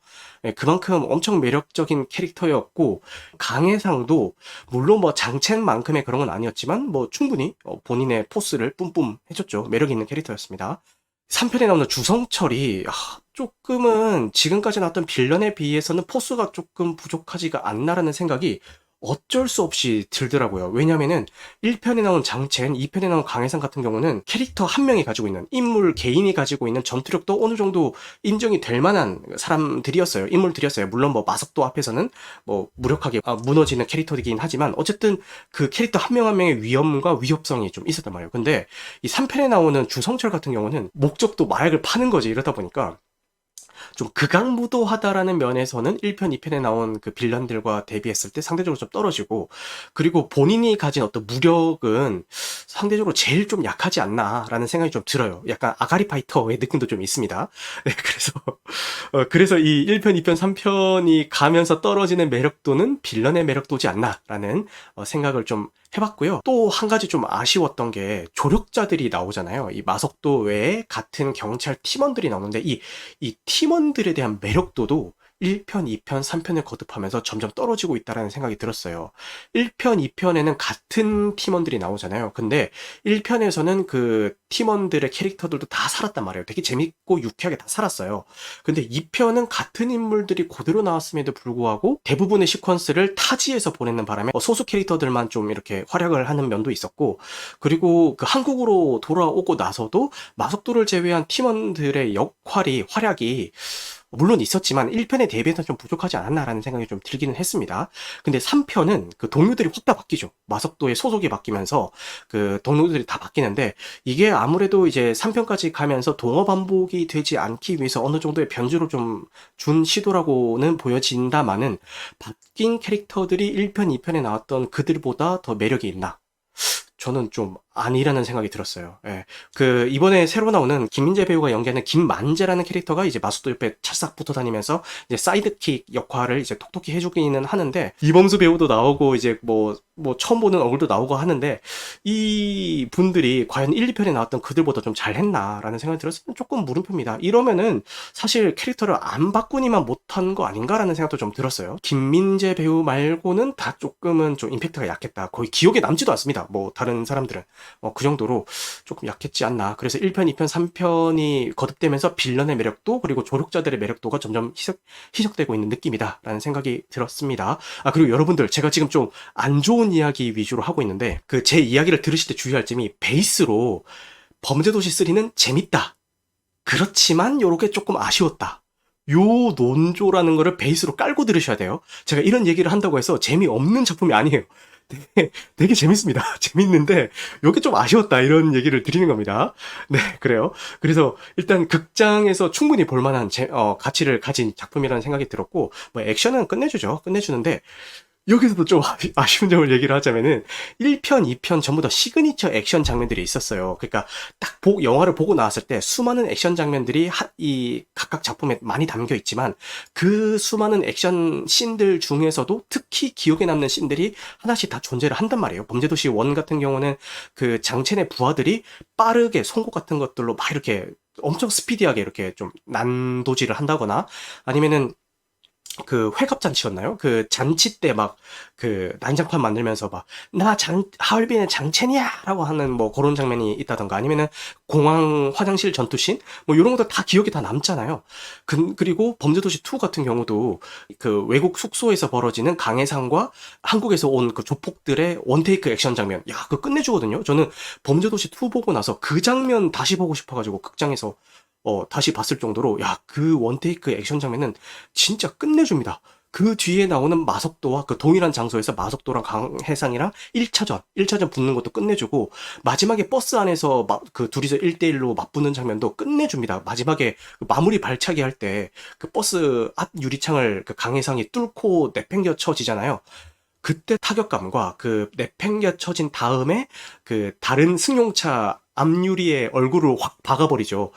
그만큼 엄청 매력적인 캐릭터였고, 강해상도 물론 뭐 장첸만큼의 그런 건 아니었지만 뭐 충분히 본인의 포스를 뿜뿜 해줬죠. 매력 있는 캐릭터였습니다. 3편에 나오는 주성철이 조금은 지금까지 나왔던 빌런에 비해서는 포스가 조금 부족하지가 않나라는 생각이 어쩔 수 없이 들더라고요. 왜냐면은 1편에 나온 장첸, 2편에 나온 강해상 같은 경우는 캐릭터 한 명이 가지고 있는, 인물 개인이 가지고 있는 전투력도 어느 정도 인정이 될 만한 인물들이었어요. 물론 뭐 마석도 앞에서는 뭐 무력하게 무너지는 캐릭터이긴 하지만, 어쨌든 그 캐릭터 한 명 한 명의 위험과 위협성이 좀 있었단 말이에요. 근데 이 3편에 나오는 주성철 같은 경우는 목적도 마약을 파는 거지. 이러다 보니까 좀 극악무도하다라는 면에서는 1편, 2편에 나온 그 빌런들과 대비했을 때 상대적으로 좀 떨어지고, 그리고 본인이 가진 어떤 무력은 상대적으로 제일 좀 약하지 않나라는 생각이 좀 들어요. 약간 아가리 파이터의 느낌도 좀 있습니다. 네, 그래서 이 1편, 2편, 3편이 가면서 떨어지는 매력도는 빌런의 매력도지 않나라는 생각을 좀 해봤고요. 또 한 가지 좀 아쉬웠던 게 조력자들이 나오잖아요. 이 마석도 외에 같은 경찰 팀원들이 나오는데 이 팀원들에 대한 매력도도 1편, 2편, 3편을 거듭하면서 점점 떨어지고 있다라는 생각이 들었어요. 1편, 2편에는 같은 팀원들이 나오잖아요. 근데 1편에서는 그 팀원들의 캐릭터들도 다 살았단 말이에요. 되게 재밌고 유쾌하게 다 살았어요. 근데 2편은 같은 인물들이 그대로 나왔음에도 불구하고 대부분의 시퀀스를 타지에서 보내는 바람에 소수 캐릭터들만 좀 이렇게 활약을 하는 면도 있었고, 그리고 그 한국으로 돌아오고 나서도 마석도를 제외한 팀원들의 역할이 활약이 물론 있었지만 1편에 대비해서 좀 부족하지 않았나라는 생각이 좀 들기는 했습니다. 근데 3편은 그 동료들이 확 다 바뀌죠. 마석도의 소속이 바뀌면서 그 동료들이 다 바뀌는데, 이게 아무래도 이제 3편까지 가면서 동어 반복이 되지 않기 위해서 어느 정도의 변주를 좀 준 시도라고는 보여진다마는, 바뀐 캐릭터들이 1편, 2편에 나왔던 그들보다 더 매력이 있나? 저는 좀 아니라는 생각이 들었어요. 예. 그 이번에 새로 나오는 김민재 배우가 연기하는 김만재라는 캐릭터가 이제 마수도 옆에 찰싹 붙어 다니면서 이제 사이드킥 역할을 이제 톡톡히 해주기는 하는데, 이범수 배우도 나오고 이제 뭐 처음 보는 얼굴도 나오고 하는데, 이 분들이 과연 1, 2편에 나왔던 그들보다 좀 잘했나라는 생각이 들었을 때 조금 물음표입니다. 이러면은 사실 캐릭터를 안 바꾸니만 못한 거 아닌가라는 생각도 좀 들었어요. 김민재 배우 말고는 다 조금은 좀 임팩트가 약했다. 거의 기억에 남지도 않습니다. 뭐 다른 사람들은 그 정도로 조금 약했지 않나. 그래서 1편, 2편, 3편이 거듭되면서 빌런의 매력도, 그리고 조력자들의 매력도가 점점 희석되고 있는 느낌이다라는 생각이 들었습니다. 그리고 여러분들, 제가 지금 좀 안 좋은 이야기 위주로 하고 있는데, 그 제 이야기를 들으실 때 주의할 점이, 베이스로 범죄도시 3는 재밌다, 그렇지만 요렇게 조금 아쉬웠다, 요 논조라는 거를 베이스로 깔고 들으셔야 돼요. 제가 이런 얘기를 한다고 해서 재미없는 작품이 아니에요. 되게 재밌습니다. 재밌는데 요게 좀 아쉬웠다, 이런 얘기를 드리는 겁니다. 네, 그래요. 그래서 일단 극장에서 충분히 볼만한 가치를 가진 작품이라는 생각이 들었고, 뭐 액션은 끝내주죠. 끝내주는데, 여기서도 좀 아쉬운 점을 얘기를 하자면은 1편, 2편 전부 다 시그니처 액션 장면들이 있었어요. 그러니까 딱 영화를 보고 나왔을 때 수많은 액션 장면들이 이 각각 작품에 많이 담겨 있지만, 그 수많은 액션 씬들 중에서도 특히 기억에 남는 씬들이 하나씩 다 존재를 한단 말이에요. 범죄도시 1 같은 경우는 그 장첸의 부하들이 빠르게 송곳 같은 것들로 막 이렇게 엄청 스피디하게 이렇게 좀 난도질을 한다거나, 아니면은 그 회갑잔치였나요? 그 잔치 때 막 그 난장판 만들면서 막 나 하얼빈의 장첸이야 라고 하는 뭐 그런 장면이 있다던가, 아니면은 공항 화장실 전투씬, 뭐 이런 것도 다 기억에 다 남잖아요. 그리고 범죄도시 2 같은 경우도 그 외국 숙소에서 벌어지는 강해상과 한국에서 온 그 조폭들의 원테이크 액션 장면, 야, 그거 끝내주거든요. 저는 범죄도시 2 보고 나서 그 장면 다시 보고 싶어가지고 극장에서 다시 봤을 정도로, 야, 그 원테이크 액션 장면은 진짜 끝내줍니다. 그 뒤에 나오는 마석도와 그 동일한 장소에서 마석도랑 강해상이랑 1차전 붙는 것도 끝내주고, 마지막에 버스 안에서 그 둘이서 1대1로 맞붙는 장면도 끝내줍니다. 마지막에 그 마무리 발차기 할 때 그 버스 앞 유리창을 그 강해상이 뚫고 내팽겨 쳐지잖아요. 그때 타격감과 그 내팽겨 쳐진 다음에 그 다른 승용차 앞유리에 얼굴을 확 박아버리죠.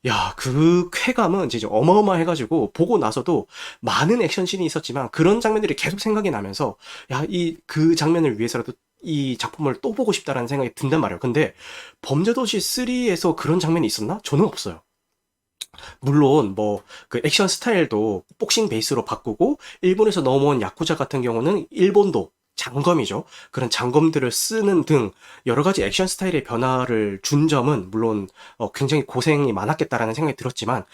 야, 그 쾌감은 진짜 어마어마해가지고, 보고 나서도 많은 액션씬이 있었지만 그런 장면들이 계속 생각이 나면서, 야, 그 장면을 위해서라도 이 작품을 또 보고 싶다라는 생각이 든단 말이에요. 근데 범죄도시 3에서 그런 장면이 있었나? 저는 없어요. 물론 뭐 그 액션 스타일도 복싱 베이스로 바꾸고, 일본에서 넘어온 야쿠자 같은 경우는 일본도 장검이죠. 그런 장검들을 쓰는 등 여러 가지 액션 스타일의 변화를 준 점은 물론 굉장히 고생이 많았겠다라는 생각이 들었지만,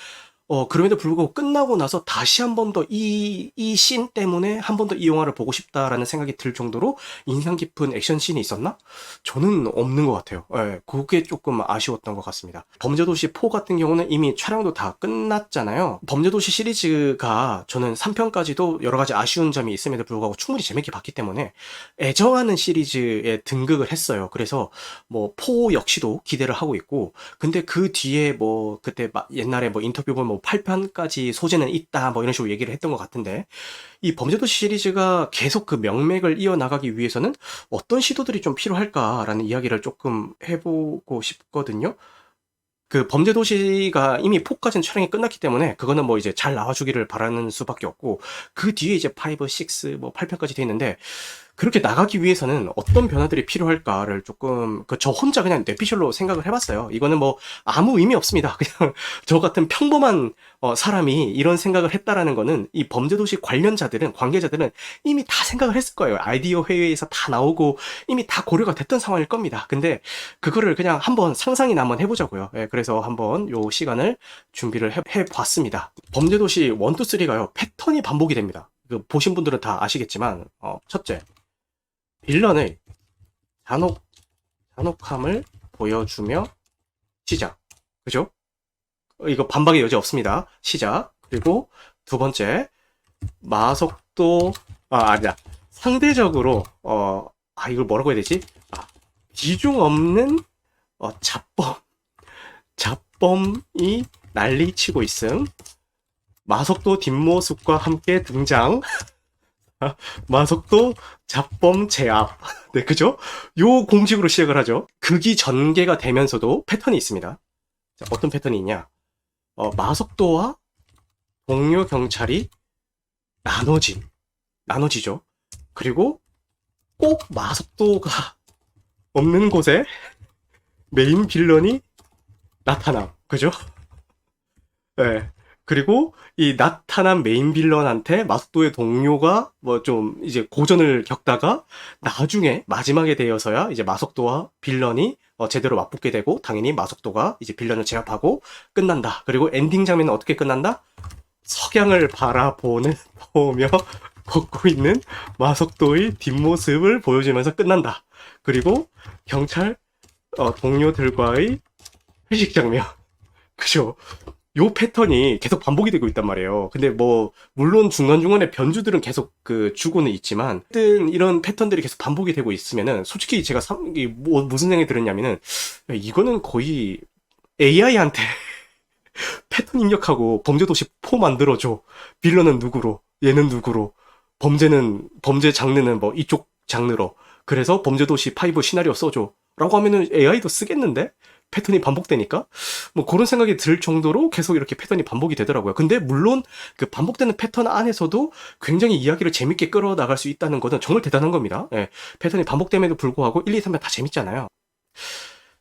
그럼에도 불구하고 끝나고 나서 다시 한 번 더 이 씬 때문에 한 번 더 이 영화를 보고 싶다라는 생각이 들 정도로 인상 깊은 액션 씬이 있었나? 저는 없는 것 같아요. 예, 그게 조금 아쉬웠던 것 같습니다. 범죄도시 4 같은 경우는 이미 촬영도 다 끝났잖아요. 범죄도시 시리즈가 저는 3편까지도 여러 가지 아쉬운 점이 있음에도 불구하고 충분히 재밌게 봤기 때문에 애정하는 시리즈에 등극을 했어요. 그래서 뭐 4 역시도 기대를 하고 있고, 근데 그 뒤에 뭐 그때 옛날에 뭐 인터뷰 보면 뭐 8편까지 소재는 있다 뭐 이런 식으로 얘기를 했던 것 같은데, 이 범죄도시 시리즈가 계속 그 명맥을 이어나가기 위해서는 어떤 시도들이 좀 필요할까라는 이야기를 조금 해보고 싶거든요. 그 범죄도시가 이미 4까지는 촬영이 끝났기 때문에 그거는 뭐 이제 잘 나와주기를 바라는 수밖에 없고, 그 뒤에 이제 5, 6, 뭐 8편까지 돼 있는데, 그렇게 나가기 위해서는 어떤 변화들이 필요할까를 조금 저 혼자 그냥 뇌피셜로 생각을 해봤어요. 이거는 뭐 아무 의미 없습니다. 그냥 저 같은 평범한 사람이 이런 생각을 했다라는 거는 이 범죄도시 관련자들은 관계자들은 이미 다 생각을 했을 거예요. 아이디어 회의에서 다 나오고 이미 다 고려가 됐던 상황일 겁니다. 근데 그거를 그냥 한번 상상이나 한번 해보자고요. 예, 그래서 한번 요 시간을 준비를 해봤습니다. 범죄도시 1, 2, 3가요. 패턴이 반복이 됩니다. 보신 분들은 다 아시겠지만 첫째, 빌런의 잔혹함을 보여주며 시작. 그죠? 이거 반박의 여지 없습니다. 시작. 그리고 두 번째, 마속도, 아니야. 상대적으로, 이걸 뭐라고 해야 되지? 비중 없는, 잡범이 난리치고 있음. 마속도 뒷모습과 함께 등장. 마속도 잡범 제압. 네, 그죠? 요 공식으로 시작을 하죠. 극이 전개가 되면서도 패턴이 있습니다. 자, 어떤 패턴이 있냐? 마속도와 동료 경찰이 나눠지죠. 그리고 꼭 마속도가 없는 곳에 메인 빌런이 나타남. 그죠? 네. 그리고 이 나타난 메인 빌런한테 마속도의 동료가 뭐 좀 이제 고전을 겪다가 나중에 마지막에 되어서야 이제 마속도와 빌런이 제대로 맞붙게 되고 당연히 마속도가 이제 빌런을 제압하고 끝난다. 그리고 엔딩 장면은 어떻게 끝난다? 석양을 보며 걷고 있는 마속도의 뒷모습을 보여주면서 끝난다. 그리고 경찰 동료들과의 회식 장면. 그죠? 요 패턴이 계속 반복이 되고 있단 말이에요. 근데 뭐 물론 중간중간에 변주들은 계속 주고는 있지만 이런 패턴들이 계속 반복이 되고 있으면은 솔직히 제가 무슨 생각이 들었냐면은 이거는 거의 AI한테 패턴 입력하고 범죄도시 4 만들어줘. 빌런은 누구로, 얘는 누구로, 범죄 장르는 뭐 이쪽 장르로. 그래서 범죄도시 5 시나리오 써줘. 라고 하면은 AI도 쓰겠는데? 패턴이 반복되니까? 뭐 그런 생각이 들 정도로 계속 이렇게 패턴이 반복이 되더라고요. 근데 물론 그 반복되는 패턴 안에서도 굉장히 이야기를 재밌게 끌어나갈 수 있다는 것은 정말 대단한 겁니다. 예, 패턴이 반복됨에도 불구하고 1, 2, 3편 다 재밌잖아요.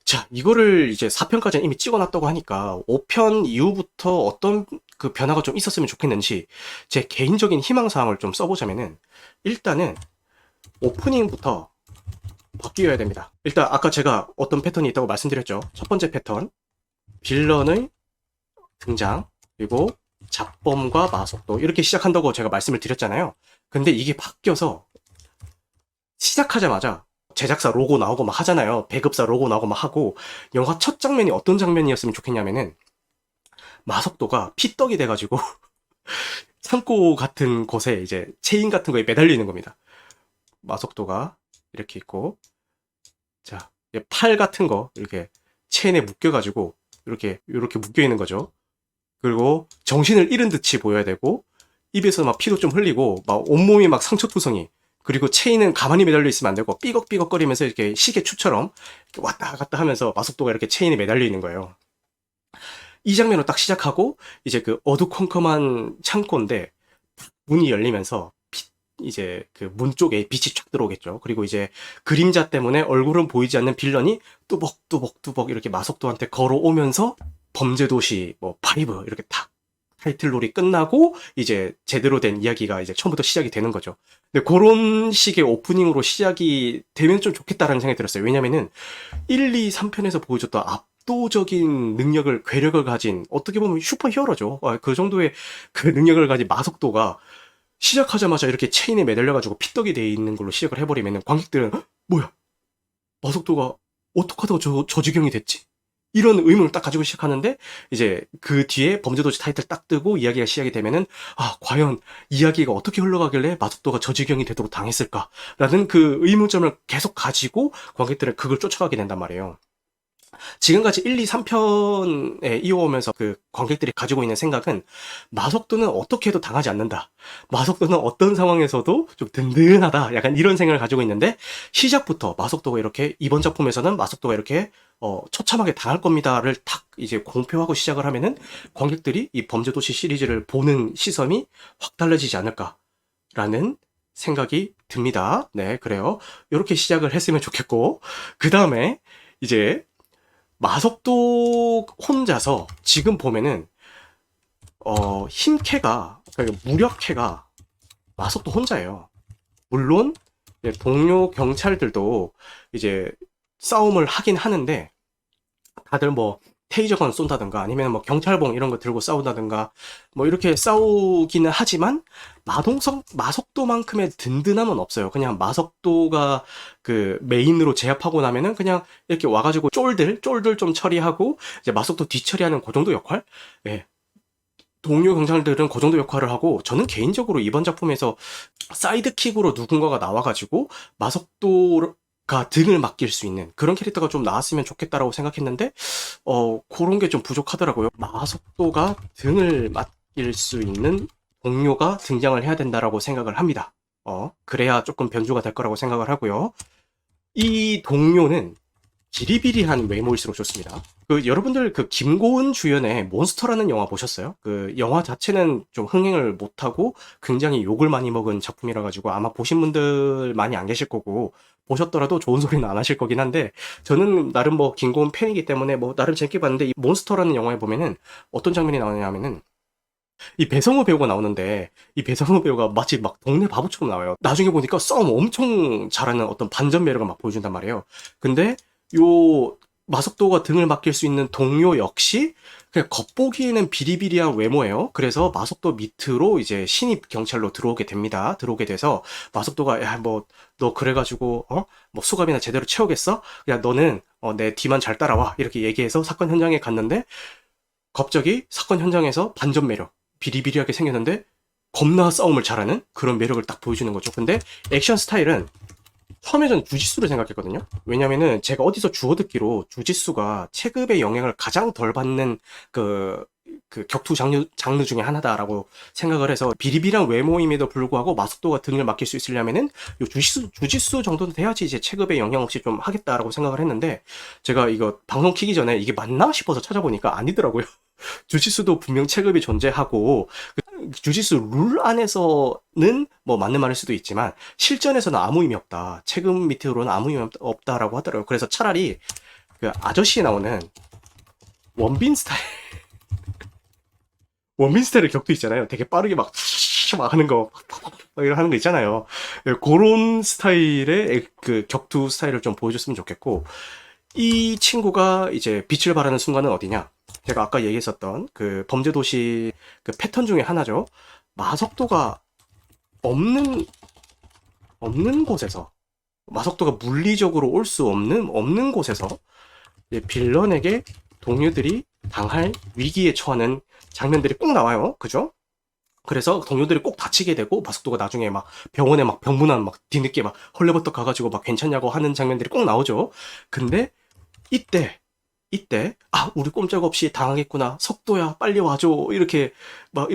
자, 이거를 이제 4편까지는 이미 찍어놨다고 하니까 5편 이후부터 어떤 그 변화가 좀 있었으면 좋겠는지 제 개인적인 희망사항을 좀 써보자면은 일단은 오프닝부터 바뀌어야 됩니다. 일단 아까 제가 어떤 패턴이 있다고 말씀드렸죠. 첫 번째 패턴, 빌런의 등장, 그리고 잡범과 마속도 이렇게 시작한다고 제가 말씀을 드렸잖아요. 근데 이게 바뀌어서 시작하자마자 제작사 로고 나오고 막 하잖아요. 배급사 로고 나오고 막 하고 영화 첫 장면이 어떤 장면이었으면 좋겠냐면은 마속도가 피떡이 돼가지고 창고 같은 곳에 이제 체인 같은 거에 매달려 있는 겁니다. 마속도가 이렇게 있고 자, 팔 같은 거 이렇게 체인에 묶여가지고 이렇게 묶여 있는 거죠. 그리고 정신을 잃은 듯이 보여야 되고 입에서 막 피도 좀 흘리고 막 온몸이 막 상처투성이 그리고 체인은 가만히 매달려 있으면 안 되고 삐걱삐걱거리면서 이렇게 시계추처럼 이렇게 왔다 갔다 하면서 마속도가 이렇게 체인에 매달려 있는 거예요. 이 장면으로 딱 시작하고 이제 그 어두컴컴한 창고인데 문이 열리면서 이제 그 문 쪽에 빛이 쫙 들어오겠죠. 그리고 이제 그림자 때문에 얼굴은 보이지 않는 빌런이 뚜벅뚜벅뚜벅 이렇게 마속도한테 걸어오면서 범죄도시 뭐 5 이렇게 탁 타이틀롤이 끝나고 이제 제대로 된 이야기가 이제 처음부터 시작이 되는 거죠. 근데 그런 식의 오프닝으로 시작이 되면 좀 좋겠다라는 생각이 들었어요. 왜냐면은 1, 2, 3편에서 보여줬던 압도적인 능력을, 괴력을 가진 어떻게 보면 슈퍼 히어로죠. 그 정도의 그 능력을 가진 마속도가 시작하자마자 이렇게 체인에 매달려가지고 피떡이 돼 있는 걸로 시작을 해버리면 관객들은 뭐야? 마속도가 어떻게 하다가 저 지경이 됐지? 이런 의문을 딱 가지고 시작하는데 이제 그 뒤에 범죄도시 타이틀 딱 뜨고 이야기가 시작이 되면은 과연 이야기가 어떻게 흘러가길래 마속도가 저 지경이 되도록 당했을까라는 그 의문점을 계속 가지고 관객들은 그걸 쫓아가게 된단 말이에요. 지금까지 1, 2, 3편에 이어오면서 그 관객들이 가지고 있는 생각은 마속도는 어떻게 해도 당하지 않는다. 마속도는 어떤 상황에서도 좀 든든하다. 약간 이런 생각을 가지고 있는데 시작부터 마속도가 이렇게 이번 작품에서는 마속도가 이렇게 처참하게 당할 겁니다를 탁 이제 공표하고 시작을 하면은 관객들이 이 범죄도시 시리즈를 보는 시선이 확 달라지지 않을까라는 생각이 듭니다. 네, 그래요. 이렇게 시작을 했으면 좋겠고, 그 다음에 이제 마석도 혼자서 지금 보면은 힘캐가, 그러니까 무력캐가 마석도 혼자예요. 물론 동료 경찰들도 이제 싸움을 하긴 하는데, 다들 뭐 테이저건 쏜다든가 아니면 뭐 경찰봉 이런 거 들고 싸운다든가 뭐 이렇게 싸우기는 하지만 마석도만큼의 든든함은 없어요. 그냥 마석도가 그 메인으로 제압하고 나면은 그냥 이렇게 와가지고 쫄들 좀 처리하고 이제 마석도 뒤처리하는 그 정도 역할? 예. 동료 경찰들은 그 정도 역할을 하고, 저는 개인적으로 이번 작품에서 사이드킥으로 누군가가 나와가지고 마석도가 등을 맡길 수 있는 그런 캐릭터가 좀 나왔으면 좋겠다라고 생각했는데 그런 게 좀 부족하더라고요. 마석도가 등을 맡길 수 있는 동료가 등장을 해야 된다라고 생각을 합니다. 그래야 조금 변주가 될 거라고 생각을 하고요. 이 동료는 비리비리한 외모일수록 좋습니다. 여러분들 김고은 주연의 몬스터라는 영화 보셨어요? 그 영화 자체는 좀 흥행을 못하고 굉장히 욕을 많이 먹은 작품이라 가지고 아마 보신 분들 많이 안 계실 거고, 보셨더라도 좋은 소리는 안 하실 거긴 한데, 저는 나름 뭐 김고은 팬이기 때문에 뭐 나름 재밌게 봤는데, 이 몬스터라는 영화에 보면은 어떤 장면이 나오냐면은 이 배성우 배우가 나오는데, 이 배성우 배우가 마치 막 동네 바보처럼 나와요. 나중에 보니까 싸움 엄청 잘하는 어떤 반전 매력을 막 보여준단 말이에요. 근데 요 마석도가 등을 맡길 수 있는 동료 역시 그냥 겉보기에는 비리비리한 외모예요. 그래서 마석도 밑으로 이제 신입 경찰로 들어오게 됩니다. 들어오게 돼서 마석도가 야 뭐 너 그래가지고 뭐 수갑이나 제대로 채우겠어? 야 너는 내 뒤만 잘 따라와, 이렇게 얘기해서 사건 현장에 갔는데, 갑자기 사건 현장에서 반전 매력, 비리비리하게 생겼는데 겁나 싸움을 잘하는 그런 매력을 딱 보여주는 거죠. 근데 액션 스타일은 처음에 전 주짓수를 생각했거든요. 왜냐면은 제가 어디서 주워듣기로 주짓수가 체급의 영향을 가장 덜 받는 격투 장르 중에 하나다라고 생각을 해서, 비리비리한 외모임에도 불구하고 마석도가 등을 맡길 수 있으려면은 요 주짓수 정도는 돼야지 이제 체급에 영향 없이 좀 하겠다라고 생각을 했는데, 제가 이거 방송 키기 전에 이게 맞나 싶어서 찾아보니까 아니더라고요. 주짓수도 분명 체급이 존재하고, 주짓수 룰 안에서는 뭐 맞는 말일 수도 있지만 실전에서는 아무 의미 없다, 체급 밑으로는 아무 의미 없다라고 하더라고요. 그래서 차라리 그 아저씨에 나오는 원빈 스타일 원빈 스타일의 격투 있잖아요. 되게 빠르게 막 하는 거, 막 이런 하는 거 있잖아요. 그런 스타일의 그 격투 스타일을 좀 보여줬으면 좋겠고, 이 친구가 이제 빛을 발하는 순간은 어디냐? 제가 아까 얘기했었던 그 범죄도시 그 패턴 중에 하나죠. 마석도가 없는 곳에서, 마석도가 물리적으로 올 수 없는 곳에서 빌런에게 동료들이 당할 위기에 처하는 장면들이 꼭 나와요. 그죠? 그래서 동료들이 꼭 다치게 되고, 마석도가 나중에 막 병원에 막 병문안 막 뒤늦게 막 헐레벌떡 가가지고 막 괜찮냐고 하는 장면들이 꼭 나오죠. 근데 이때 우리 꼼짝없이 당하겠구나, 석도야 빨리 와줘, 이렇게 막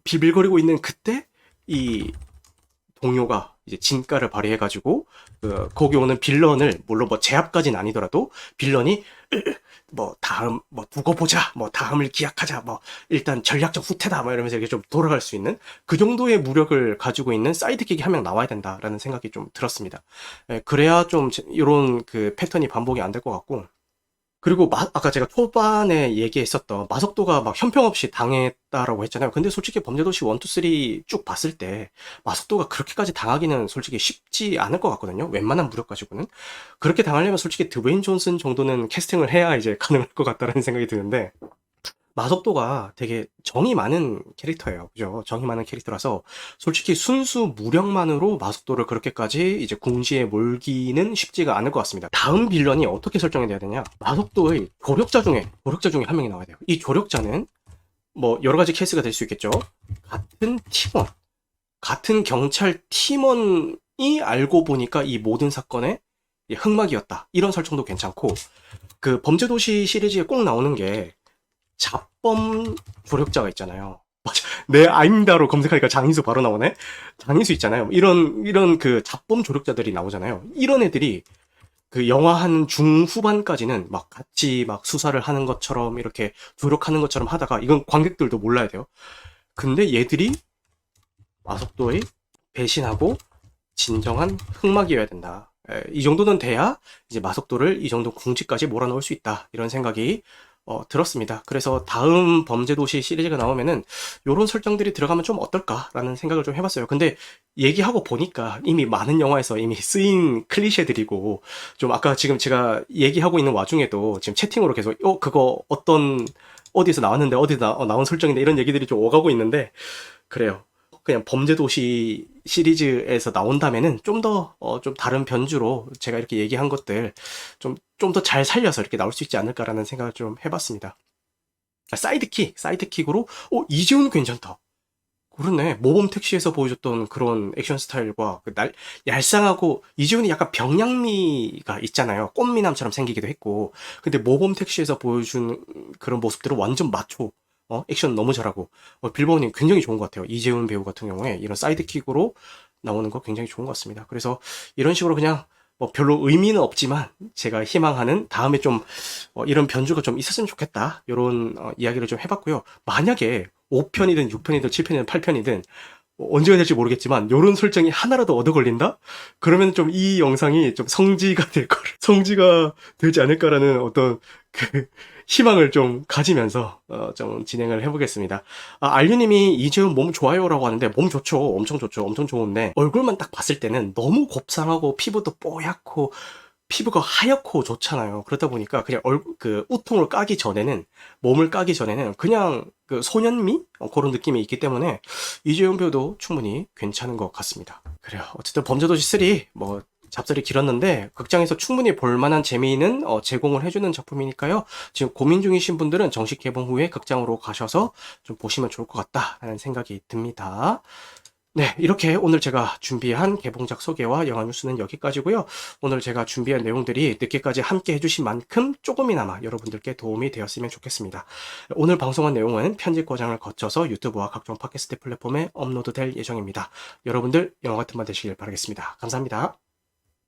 빌빌거리고 있는 그때, 이 동료가 이제 진가를 발휘해가지고 거기 오는 빌런을, 물론 뭐 제압까지는 아니더라도 빌런이 뭐 다음 뭐 두고 보자, 뭐 다음을 기약하자, 뭐 일단 전략적 후퇴다, 뭐 이러면서 이렇게 좀 돌아갈 수 있는 그 정도의 무력을 가지고 있는 사이드킥이 한 명 나와야 된다라는 생각이 좀 들었습니다. 그래야 좀 이런 그 패턴이 반복이 안 될 것 같고, 그리고 아까 제가 초반에 얘기했었던 마석도가 막 형편없이 당했다라고 했잖아요. 근데 솔직히 범죄도시 1, 2, 3 쭉 봤을 때 마석도가 그렇게까지 당하기는 솔직히 쉽지 않을 것 같거든요. 웬만한 무력 가지고는. 그렇게 당하려면 솔직히 드웨인 존슨 정도는 캐스팅을 해야 이제 가능할 것 같다라는 생각이 드는데, 마석도가 되게 정이 많은 캐릭터예요. 그죠? 정이 많은 캐릭터라서 솔직히 순수 무력만으로 마석도를 그렇게까지 이제 궁지에 몰기는 쉽지가 않을 것 같습니다. 다음 빌런이 어떻게 설정이 돼야 되냐? 마석도의 조력자 중에 한 명이 나와야 돼요. 이 조력자는 뭐 여러 가지 케이스가 될 수 있겠죠. 같은 경찰 팀원이 알고 보니까 이 모든 사건의 흑막이었다, 이런 설정도 괜찮고, 그 범죄도시 시리즈에 꼭 나오는 게 잡범 조력자가 있잖아요. 맞아. 내 아임다로 검색하니까 장희수 바로 나오네. 장희수 있잖아요. 이런 그 잡범 조력자들이 나오잖아요. 이런 애들이 그 영화 한 중후반까지는 막 같이 막 수사를 하는 것처럼 이렇게 조력하는 것처럼 하다가, 이건 관객들도 몰라야 돼요. 근데 얘들이 마석도의 배신하고 진정한 흑막이어야 된다. 이 정도는 돼야 이제 마속도를 이 정도 궁지까지 몰아넣을 수 있다. 이런 생각이 들었습니다. 그래서 다음 범죄도시 시리즈가 나오면은 요런 설정들이 들어가면 좀 어떨까라는 생각을 좀 해봤어요. 근데 얘기하고 보니까 이미 많은 영화에서 이미 쓰인 클리셰들이고 좀 아까 지금 제가 얘기하고 있는 와중에도 지금 채팅으로 계속 그거 어떤 어디서 나왔는데 어디서 나온 설정인데 이런 얘기들이 좀 오가고 있는데 그래요. 그냥 범죄도시 시리즈에서 나온다면은 좀 더, 좀 다른 변주로 제가 이렇게 얘기한 것들 좀 더 잘 살려서 이렇게 나올 수 있지 않을까라는 생각을 좀 해봤습니다. 사이드킥으로, 이재훈 괜찮다. 그렇네. 모범 택시에서 보여줬던 그런 액션 스타일과 얄쌍하고, 이재훈이 약간 병량미가 있잖아요. 꽃미남처럼 생기기도 했고. 근데 모범 택시에서 보여준 그런 모습들은 완전 마초. 액션 너무 잘하고. 빌보님 굉장히 좋은 것 같아요. 이재훈 배우 같은 경우에 이런 사이드킥으로 나오는 거 굉장히 좋은 것 같습니다. 그래서 이런 식으로 그냥 뭐 별로 의미는 없지만 제가 희망하는 다음에 좀 이런 변주가 좀 있었으면 좋겠다. 이런 이야기를 좀 해봤고요. 만약에 5편이든 6편이든 7편이든 8편이든 언제가 될지 모르겠지만 이런 설정이 하나라도 얻어 걸린다? 그러면 좀 이 영상이 좀 성지가 될 거를 성지가 되지 않을까라는 어떤 그 희망을 좀 가지면서 좀 진행을 해보겠습니다. 알류님이 이재훈 몸 좋아요라고 하는데 몸 좋죠. 엄청 좋죠. 엄청 좋은데 얼굴만 딱 봤을 때는 너무 곱상하고 피부도 뽀얗고 피부가 하얗고 좋잖아요. 그러다 보니까 그냥 그 우통을 까기 전에는 몸을 까기 전에는 그냥 그 소년미 그런 느낌이 있기 때문에 이재용 배우도 충분히 괜찮은 것 같습니다. 그래요. 어쨌든 범죄도시 3 뭐 잡설이 길었는데 극장에서 충분히 볼만한 재미는 제공을 해주는 작품이니까요. 지금 고민 중이신 분들은 정식 개봉 후에 극장으로 가셔서 좀 보시면 좋을 것 같다라는 생각이 듭니다. 네, 이렇게 오늘 제가 준비한 개봉작 소개와 영화 뉴스는 여기까지고요. 오늘 제가 준비한 내용들이 늦게까지 함께 해주신 만큼 조금이나마 여러분들께 도움이 되었으면 좋겠습니다. 오늘 방송한 내용은 편집 과정을 거쳐서 유튜브와 각종 팟캐스트 플랫폼에 업로드될 예정입니다. 여러분들 영화 같은 밤 되시길 바라겠습니다. 감사합니다.